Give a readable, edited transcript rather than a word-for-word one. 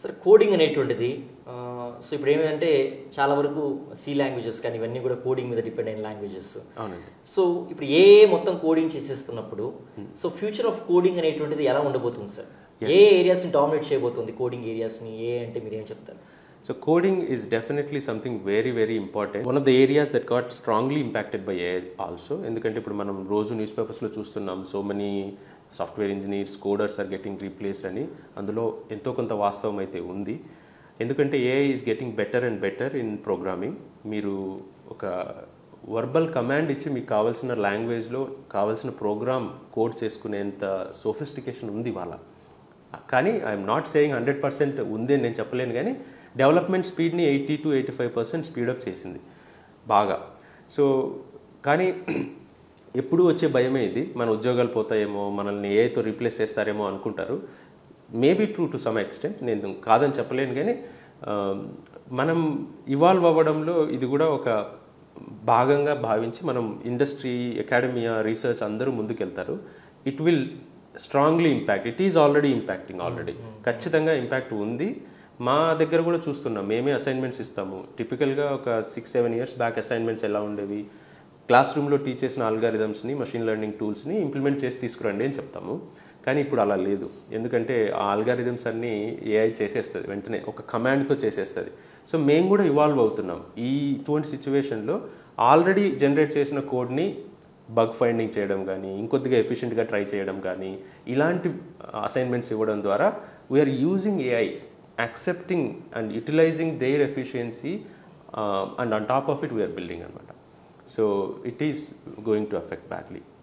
సరే కోడింగ్ అనేటువంటిది సో ఇప్పుడు ఏమిటంటే చాలా వరకు సి లాంగ్వేజెస్ కానీ ఇవన్నీ కూడా కోడింగ్ మీద డిపెండ్ అయిన లాంగ్వేజెస్. అవునండి. సో ఇప్పుడు మొత్తం కోడింగ్ చేసేస్తున్నప్పుడు సో ఫ్యూచర్ ఆఫ్ కోడింగ్ అనేటువంటిది ఎలా ఉండబోతుంది సార్? ఏ ఏరియాస్ని డామినేట్ చేయబోతుంది కోడింగ్ ఏరియాస్ని? అంటే మీరేం చెప్తారు? So coding is definitely something very very important. One of the areas that got strongly impacted by AI also. ఎందుకంటే ఇప్పుడు మనం రోజు న్యూస్ పేపర్స్లో చూస్తున్నాం, so many software engineers, coders are getting replaced అని. అందులో ఎంతో కొంత వాస్తవం అయితే ఉంది. ఎందుకంటే AI is getting better and better in programming. మీరు ఒక వర్బల్ కమాండ్ ఇచ్చి మీకు కావాల్సిన లాంగ్వేజ్లో కావాల్సిన ప్రోగ్రామ్ కోడ్ చేసుకునేంత సోఫిస్టికేషన్ ఉంది వాళ్ళ. కానీ ఐఎమ్ నాట్ సేయింగ్ 100% ఉంది అని నేను చెప్పలేను, కానీ డెవలప్మెంట్ స్పీడ్ని 80 to 85% స్పీడప్ చేసింది బాగా. సో కానీ ఎప్పుడు వచ్చే భయమే ఇది, మన ఉద్యోగాలు పోతాయేమో, మనల్ని ఏఐతో రీప్లేస్ చేస్తారేమో అనుకుంటారు. Maybe true to some extent, నేను కాదని చెప్పలేను, కానీ మనం ఇవాల్వ్ అవ్వడంలో ఇది కూడా ఒక భాగంగా భావించి మనం ఇండస్ట్రీ, అకాడమియా, రీసెర్చ్ అందరూ ముందుకెళ్తారు. It will strongly impact. It is already impacting. Already ఖచ్చితంగా ఇంపాక్ట్ ఉంది. మా దగ్గర కూడా చూస్తున్నాం, మేమే అసైన్మెంట్స్ ఇస్తాము. టిపికల్గా ఒక 6-7 years బ్యాక్ అసైన్మెంట్స్ ఎలా ఉండేవి, క్లాస్ రూమ్లో టీచ్ చేసిన ఆల్గారిథమ్స్ని, మషిన్ లెర్నింగ్ టూల్స్ని ఇంప్లిమెంట్ చేసి తీసుకురండి అని చెప్తాము. కానీ ఇప్పుడు అలా లేదు, ఎందుకంటే ఆ ఆల్గారిథమ్స్ అన్నీ ఏఐ చేసేస్తుంది, వెంటనే ఒక కమాండ్తో చేసేస్తుంది. సో మేము కూడా ఇవాల్వ్ అవుతున్నాం. ఇటువంటి సిచ్యువేషన్లో ఆల్రెడీ జనరేట్ చేసిన కోడ్ని బగ్ ఫైండింగ్ చేయడం కానీ, ఇంకొద్దిగా ఎఫిషియెంట్గా ట్రై చేయడం కానీ, ఇలాంటి అసైన్మెంట్స్ ఇవ్వడం ద్వారా we are using AI, accepting and utilizing their efficiency, and on top of it we are building anamata. So it is going to affect badly.